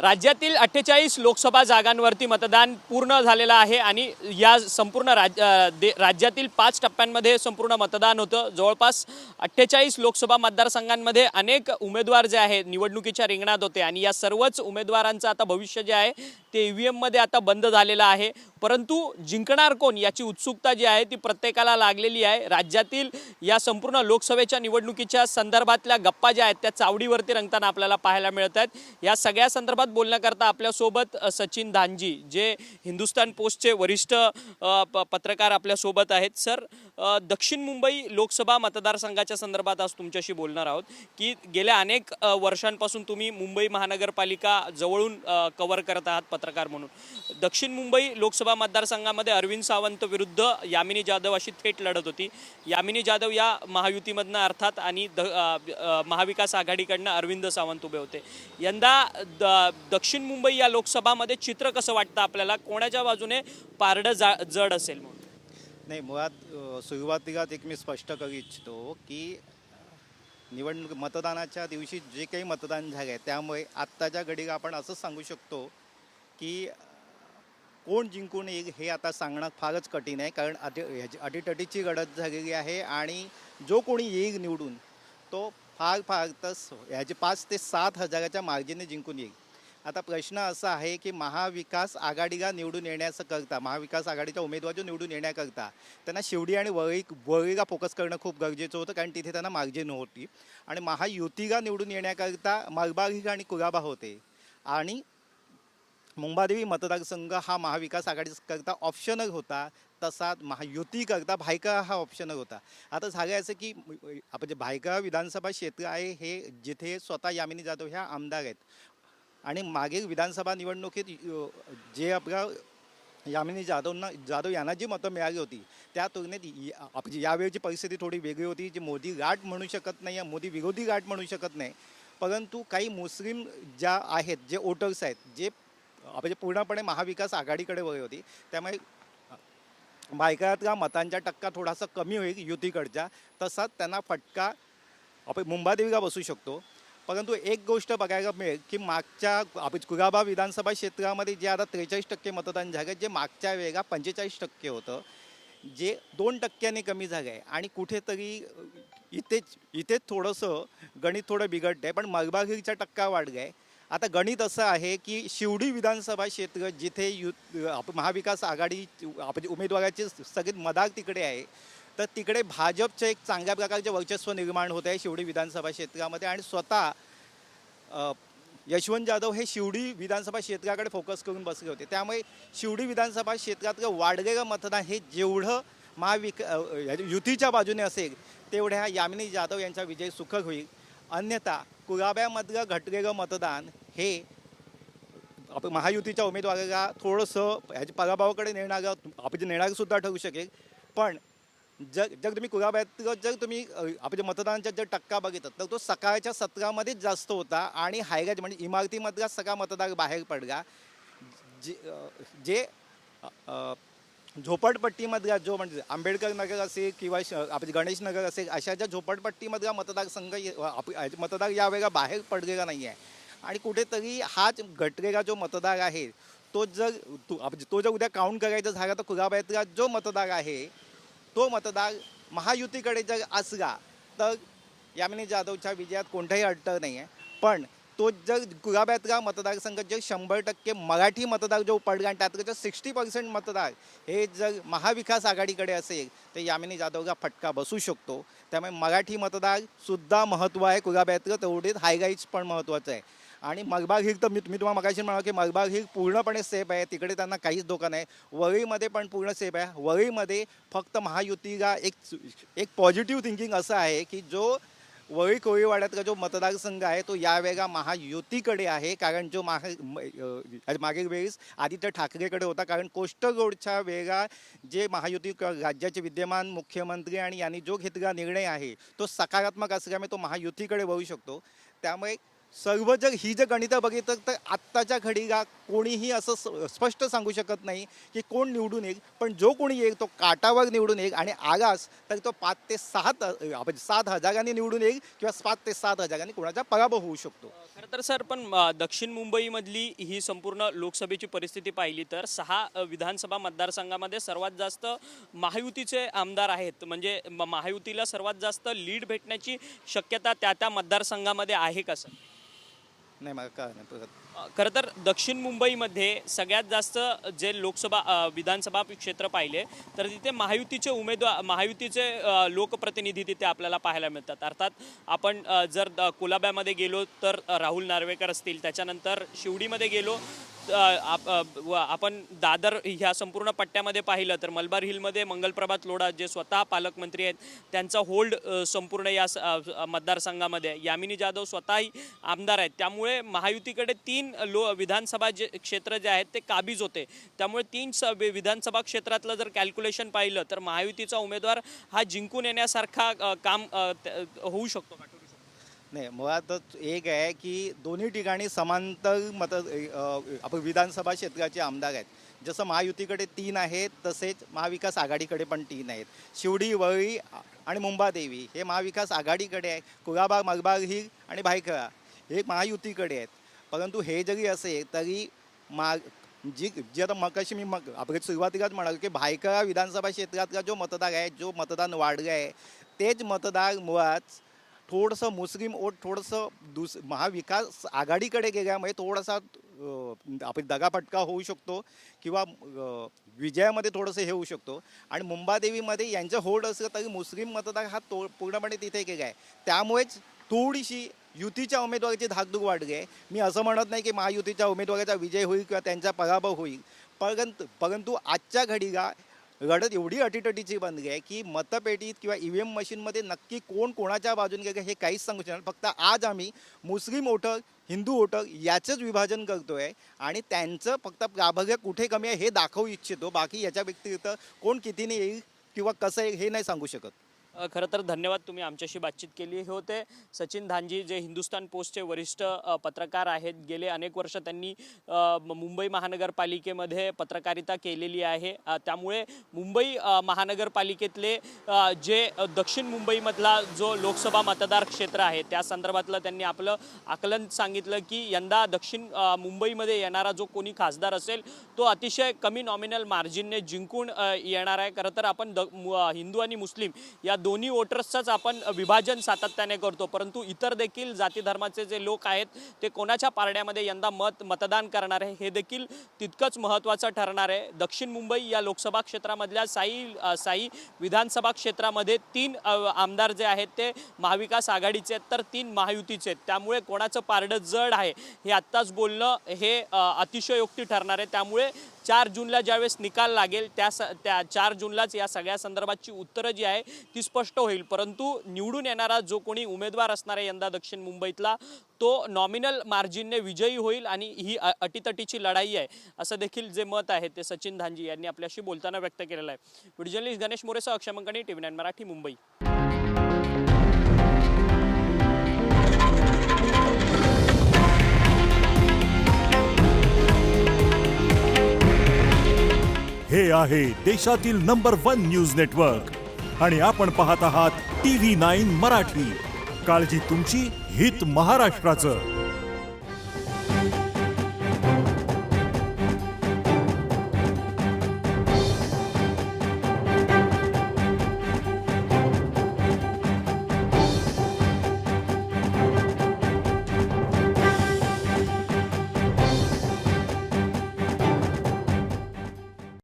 राज्यातील 48 लोकसभा जागांवरती मतदान पूर्ण झालेलं आहे आणि या संपूर्ण राज्यातील 5 टप्प्यांमध्ये संपूर्ण मतदान होतं। जवळपास 48 लोकसभा मतदारसंघांमध्ये अनेक उमेदवार जे आहेत निवडणुकीच्या रिंगणात होते आणि या सर्वच उमेदवारांचं आता भविष्य जे आहे ते ईव्हीएम मध्ये आता बंद झालेलं आहे। परंतु जिंकणार कोण याची उत्सुकता जी आहे ती प्रत्येकाला लागलेली आहे। राज्यातील या संपूर्ण लोकसभेच्या निवडणुकीच्या संदर्भातल्या गप्पा ज्या आहेत त्या चावडीवरती रंगताना आपल्याला पाहायला मिळत आहेत। या सगळ्या संदर्भात बोलण्याकरता आपल्यासोबत सचिन धानजी जे हिंदुस्तान पोस्टचे वरिष्ठ पत्रकार आपल्यासोबत आहेत। सर, दक्षिण मुंबई लोकसभा मतदारसंघाच्या संदर्भात आज तुमच्याशी बोलणार आहोत की गेल्या अनेक वर्षांपासून तुम्ही मुंबई महानगरपालिका जवळून कव्हर करत आहात पत्रकार म्हणून। दक्षिण मुंबई लोकसभा मतदारसंघामध्ये अरविंद सावंत विरुद्ध यामिनी जाधव अशी थेट लढत होती। यामिनी जाधव या महायुतीमधनं अर्थात आणि महाविकास आघाडीकडनं अरविंद सावंत उभे होते। यंदा दक्षिण मुंबई या लोकसभामध्ये चित्र कसं वाटतं आपल्याला, कोणाच्या बाजूने पारडं जड असेल म्हणून? नाही, मुळात सुरुवातीलाच एक मी स्पष्ट करू इच्छितो की निवडणूक मतदानाच्या दिवशी जे काही मतदान झाले आहे त्यामुळे आत्ताच्या घडीला आपण असं सांगू शकतो की कोण जिंकून येईल हे आता सांगणं फारच कठीण आहे, कारण अटीतटीची लढत झालेली आहे आणि जो कोणी येईल निवडून तो फार तर ह्याचे 5 ते 7 हजाराच्या मार्जिनने जिंकून येईल। आता प्रश्न असा आहे की महाविकास आघाडीला निवडून येण्याचं करता, महाविकास आघाडीच्या उमेदवार जो निवडून येण्याकरता त्यांना शिवडी आणि वरळीला फोकस करणं खूप गरजेचं होतं, कारण तिथे त्यांना मार्जिन होती। आणि महायुतीला निवडून येण्याकरता मलबार आणि कुलाबा होते आणि मुंबादेवी मतदारसंघ हा महाविकास आघाडीकरता ऑप्शनल होता, तसा महायुतीकरता भायखळा हा ऑप्शनल होता। आता झालं असं की आपण जे भायखळा विधानसभा क्षेत्र आहे हे जिथे स्वतः यामिनी जाधव ह्या आमदार आहेत आणि मागील विधानसभा निवडणुकीत जे आपल्या यामिनी जाधव यांना जी मतं मिळाली होती त्या तुलनेत आपली यावेळची परिस्थिती थोडी वेगळी होती। जी मोदी गाठ म्हणू शकत नाही, मोदी विरोधी गाठ म्हणू शकत नाही, परंतु काही मुस्लिम ज्या आहेत, जे वोटर्स आहेत, जे म्हणजे पूर्णपणे महाविकास आघाडीकडे वळली होती, त्यामुळे भायखळ्यातला मतांचा टक्का थोडासा कमी होईल युतीकडच्या, तसाच त्यांना फटका आपण मुंबादेवीला बसू शकतो। परंतु एक गोष्ट बघायला मिळेल की मागच्या आपण कुलाबा विधानसभा क्षेत्रामध्ये जे आता 43% मतदान झालं, जे मागच्या वेळेला 45% होतं, जे 2% कमी झालं आहे आणि कुठेतरी इथेच थोडंसं गणित थोडं बिघडतं आहे, पण मलबार हिलचा टक्का वाढला आहे। आता गणित असं आहे की शिवडी विधानसभा क्षेत्र जिथे महाविकास आघाडी आपण उमेदवाराचे सगळे मदार तिकडे आहे, तर तिकडे भाजपचं एक चांगल्या प्रकारचे वर्चस्व निर्माण होत आहे शिवडी विधानसभा क्षेत्रामध्ये आणि स्वतः यशवंत जाधव हे शिवडी विधानसभा क्षेत्राकडे फोकस करून बसले होते। त्यामुळे शिवडी विधानसभा क्षेत्रातलं वाढलेलं मतदान हे जेवढं युतीच्या बाजूने असेल तेवढ्या यामिनी जाधव यांचा विजय सुखद होईल। अन्यथा कुलाब्यामधलं घटलेलं मतदान हे आपण महायुतीच्या उमेदवाराला थोडंसं ह्याच्या पराभवाकडे नेणारं सुद्धा ठरू शकेल। पण जर तुम्ही कुलाब्यातलं जर तुम्ही आपल्या मतदानाचा जर टक्का बघितला तर तो सकाळच्या सत्रामध्येच जास्त होता आणि हायराज म्हणजे इमारतीमधला सगळा मतदार बाहेर पडला। जे झोपडपट्टीमधला जो म्हणजे आंबेडकर नगर असेल किंवा आपले गणेश नगर असेल, अशा ज्या झोपडपट्टीमधला मतदारसंघ मतदार यावेळेला बाहेर पडलेला नाही आहे आणि कुठेतरी हाच घटलेला जो मतदार आहे तो जर उद्या काउंट करायचा झाला तर कुलाब्यातला जो मतदार आहे तो मतदार महायुतीकडे जर असला तर यामिनी जाधवच्या विजयात कोणताही अडथळा नाही आहे। पण तो जर कुलाब्यातला मतदारसंघ जर 100% मराठी मतदार जो पडला आणि त्यातलं जर 60% मतदार हे जर महाविकास आघाडीकडे असेल तर यामिनी जाधवला फटका बसू शकतो। त्यामुळे मराठी मतदार सुद्धा महत्त्व आहे कुलाब्यातलं, तेवढेच हायगाईज पण महत्त्वाचं आहे। आणि मलबार हिल तर मी तुम्हाला मगाशी म्हणालो की मलबार हिल पूर्णपणे सेफ आहे, तिकडे त्यांना काहीच धोका नाही। वरळीमध्ये पण पूर्ण सेफ आहे। वरळीमध्ये फक्त महायुतीला एक पॉझिटिव्ह थिंकिंग असं आहे की जो वरळी कोळीवाड्यातला जो मतदारसंघ आहे तो यावेळेला महायुतीकडे आहे, कारण जो मागील वेळेस आदित्य ठाकरेकडे होता, कारण कोस्टल रोडच्या वेळेला जे महायुती राज्याचे विद्यमान मुख्यमंत्री आणि यांनी जो घेतलेला निर्णय आहे तो सकारात्मक असल्यामुळे तो महायुतीकडे वळू शकतो। त्यामुळे सर्व जर ही जर गणितं बघितलं तर आत्ताच्या घडीला कोणीही असं स्पष्ट सांगू शकत नाही की कोण निवडून येईल, पण जो कोणी येईल तो काटावर निवडून येईल आणि आलाच तर तो 5 ते 7 हजारांनी निवडून येईल किंवा 5 ते 7 हजारांनी कोणाचा पराभव होऊ शकतो. खरं तर सर, पण दक्षिण मुंबईमधली ही संपूर्ण लोकसभेची परिस्थिती पाहिली तर 6 विधानसभा मतदारसंघामध्ये सर्वात जास्त महायुतीचे आमदार आहेत. म्हणजे महायुतीला सर्वात जास्त लीड भेटण्याची शक्यता त्या मतदारसंघामध्ये आहे का सर? नाही मला काय नाही परत. खरं तर दक्षिण मुंबईमध्ये सगळ्यात जास्त जे विधानसभा क्षेत्र पाहिले तर तिथे महायुतीचे लोकप्रतिनिधी तिथे आपल्याला पाहायला मिळतात. अर्थात आपण जर कुलाब्यामध्ये गेलो तर राहुल नार्वेकर असतील, त्याच्यानंतर शिवडीमध्ये गेलो आपण दादर ह्या संपूर्ण पट्ट्यामध्ये पाहिलं तर मलबार हिलमध्ये मंगलप्रभात लोढा जे स्वतः पालकमंत्री आहेत, त्यांचा होल्ड संपूर्ण या मतदारसंघामध्ये. यामिनी जाधव स्वतःही आमदार आहेत. त्यामुळे महायुतीकडे 3 विधानसभा क्षेत्र जे आहेत ते काबीज होते. त्यामुळे 3 विधानसभा क्षेत्रातलं जर कॅल्क्युलेशन पाहिलं तर महायुतीचा उमेदवार हा जिंकून येण्यासारखा काम होऊ शकतो का? नाही, मुळातच एक आहे की दोन्ही ठिकाणी समांतर आपण विधानसभा क्षेत्राचे आमदार आहेत. जसं महायुतीकडे 3 आहेत तसेच महाविकास आघाडीकडे पण 3 आहेत. शिवडी, वरळी आणि मुंबादेवी हे महाविकास आघाडीकडे आहे. कुलाबा, मलबार हिल आणि भायखळा हे महायुतीकडे आहेत. परंतु हे जरी असेल तरी जी आता मगाशी मी आपण सुरुवातीलाच म्हणालो की भायखळा विधानसभा क्षेत्रातला जो मतदार आहे, जो मतदान वाढलं आहे, तेच मतदार मुळात थोडंसं मुस्लिम वोट थोडंसं महाविकास आघाडीकडे गेल्यामुळे थोडासा आपण दगाफटका होऊ शकतो किंवा विजयामध्ये थोडंसं हे होऊ शकतो. आणि मुंबादेवीमध्ये यांचं होल्ड असलं तरी मुस्लिम मतदार हा पूर्णपणे तिथे गेला आहे. त्यामुळेच थोडीशी युतीच्या उमेदवाराची धाकधूक वाढली आहे. मी असं म्हणत नाही की महायुतीच्या उमेदवाराचा विजय होईल किंवा त्यांचा पराभव होईल, परंतु आजच्या घडीला लढत एवढी अटीतटीची बनली आहे की मतपेटीत किंवा EVM मशीनमध्ये नक्की कोण कोणाच्या बाजूने गेलं हे काहीच सांगू शकणार. फक्त आज आम्ही मुस्लिम वोटर, हिंदू वोटर याचंच विभाजन करतो आहे आणि त्यांचं फक्त प्राबल्य कुठे कमी आहे हे दाखवू इच्छितो. बाकी याच्या व्यतिरिक्त कोण कितीने येईल किंवा कसं येईल हे नाही सांगू शकत. खरं तर धन्यवाद, तुम्ही आमच्याशी बातचीत केली. हे होते सचिन धांजी, जे हिंदुस्तान पोस्टचे वरिष्ठ पत्रकार आहेत. गेले अनेक वर्ष त्यांनी मुंबई महानगरपालिकेमध्ये पत्रकारिता केलेली आहे. त्यामुळे मुंबई महानगरपालिकेतले जे दक्षिण मुंबईमधला जो लोकसभा मतदार क्षेत्र आहे त्या संदर्भातलं त्यांनी आपलं आकलन सांगितलं की यंदा दक्षिण मुंबईमध्ये येणारा जो कोणी खासदार असेल तो अतिशय कमी नॉमिनल मार्जिनने जिंकून येणार आहे. खरं तर आपण हिंदू आणि मुस्लिम या दोन्ही वोटर्सचंच आपण विभाजन सातत्याने करतो, परंतु इतर देखील जाती धर्माचे जे लोक आहेत ते कोणाच्या पारड्यामध्ये यंदा मतदान करणार आहे हे देखील तितकंच महत्त्वाचं ठरणार आहे. दक्षिण मुंबई या लोकसभा क्षेत्रामधल्या साई विधानसभा क्षेत्रामध्ये 3 आमदार जे आहेत ते महाविकास आघाडीचे आहेत तर 3 महायुतीचे आहेत. त्यामुळे कोणाचं पारडं जड आहे हे आत्ताच बोलणं हे अतिशयोक्ती ठरणार आहे. त्यामुळे 4 जूनला ज्यावेळेस निकाल लागेल त्या 4 जूनलाच या सगळ्या संदर्भाची उत्तरं जी आहे ती स्पष्ट होईल. परंतु निवडून येणारा जो कोणी उमेदवार असणार आहे यंदा दक्षिण मुंबईतला तो नॉमिनल मार्जिनने विजयी होईल आणि ही अटीतटीची लढाई आहे असं देखील जे मत आहे ते सचिन धांजी यांनी आपल्याशी बोलताना व्यक्त केलेलं आहे. व्हिडिओ जर्नलिस्ट गणेश मोरेसह अक्षय मंकणी, TV9 मराठी, मुंबई. हे आहे देशातील नंबर 1 न्यूज नेटवर्क आणि आपण पाहत आहात TV9 मराठी. काळजी तुमची, हित महाराष्ट्राचं.